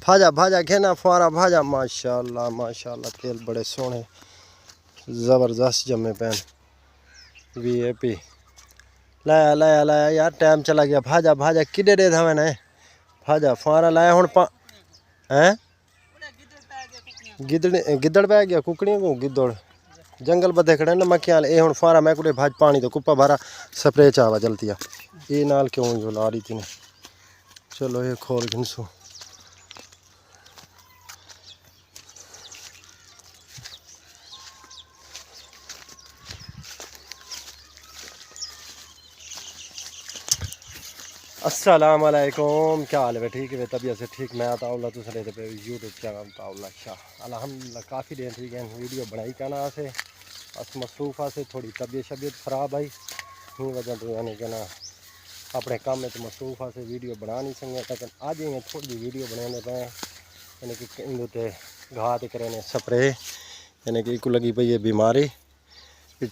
भाजा भाजा घेना फुआरा भाजा माशाल्लाह माशाल्लाह तेल बड़े सोहने ज़बरदस्त जमे पैन VIP लाया लाया लाया यार टाइम चला गया भाजा भाजा किडे दे था मैंने भाजा फुआरा लाया हूँ पा हैं गिदड़ पै गया कुकड़ियों को गिदड़ जंगल बदे खड़े ना मक्खियां ये हूँ फुआरा मैं कुड़े भाज पानी तो कुप्पा भरा स्प्रे चावा जलती आ ये नाल क्यों जो ला रही थी ने चलो ये खोल घिनसू अस्सलाम वालेकुम क्या हाल है ठीक है तबीयत से ठीक मैं ताउला तो सरे पे यूट्यूब चैनल ताउला शाह अल्हम्दुलिल्लाह काफ़ी देर ठीक है वीडियो बनाई कहना से बस मसरूफ़ा से थोड़ी तबीयत शबीयत ख़राब आई इस वजह तो यानी कि ना अपने काम में तो मसरूफ़ा से वीडियो बना नहीं सकें लेकिन आज ही थोड़ी वीडियो बनाने पे यानी कि इनते घात करें स्प्रे यानी कि लगी पई है बीमारी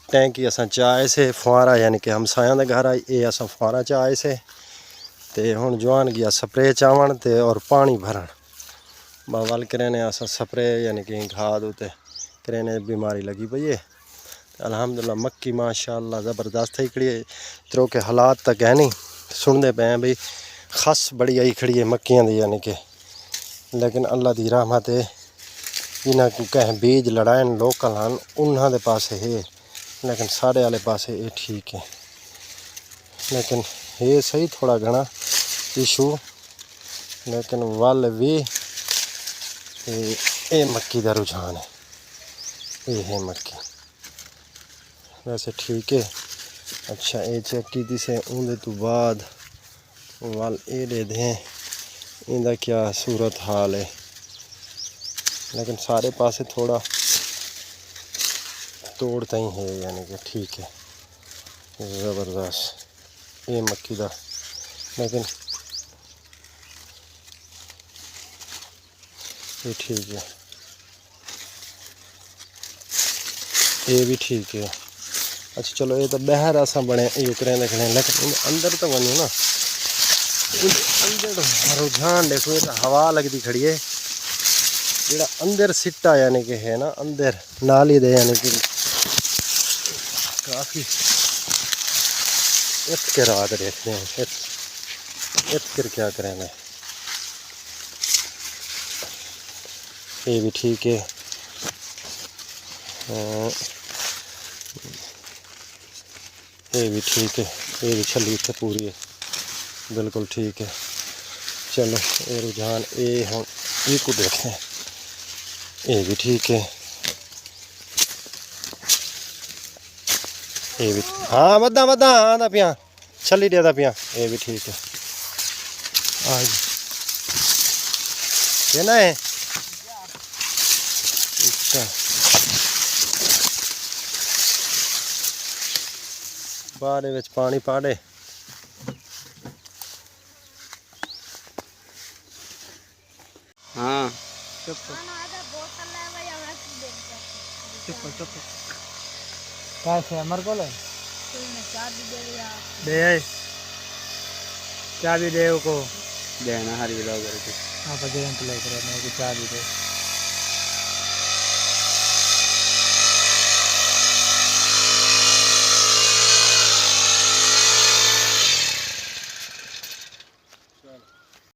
टैंकी असा चाहे से फुआरा यानी कि हमसाया के घर आई ये असा फुआरा चाहे से ते हुण जवान गया स्प्रे चावन ते और पानी भरन बावल करेने असा स्प्रे यानी कि खाद उते करेने बीमारी लगी पई है अल्हम्दुलिल्लाह मक्की माशाल्लाह ज़बरदस्त है खड़ी है इतरों के हालात तक है नहीं सुनते पे हैं भाई खस बड़ी आई खड़ी है मक्कियां दी यानी कि लेकिन अल्लाह दी रहमत है इन्हें को कह बीज लड़ाए लोकल हैं उन्होंने पास है लेकिन साढ़े वाले पास ये ठीक है लेकिन ये सही थोड़ा घना इशू लेकिन वल भी ये मक्की का रुझान है ये है मक्की वैसे ठीक है अच्छा ये चेक की से उनके तो बाद वल ये दे दें इनका क्या सूरत हाल है लेकिन सारे पासे थोड़ा तोड़ता ही है यानी कि ठीक है ज़बरदस्त ये मक्की का लेकिन ये ठीक है ये भी ठीक है अच्छा चलो ये तो बहर असा बने यू करें देखने लेकिन अंदर तो बनू ना अंदर रुझान देखो ये तो हवा लगती खड़ी है जोड़ा अंदर सिट्टा यानी कि है ना अंदर नाली दे यानी कि काफ़ी इत के रात देखते हैं इत फिर क्या करेंगे ये भी ठीक है ये भी ठीक है ये भी छली इतने पूरी है बिल्कुल ठीक है चलो ये रुझान ये हम ये को देखें ये भी ठीक है ये भी हाँ मदा मदा हाँ पिया छली दिया पिया ये भी ठीक है आज ये ना है अच्छा बारे विच पानी पाड़े हाँ कैसे अमर को ले दे चाबी दे को देना हरी ब्लॉगर की आप दे तो लेकर मेरे को चाबी दे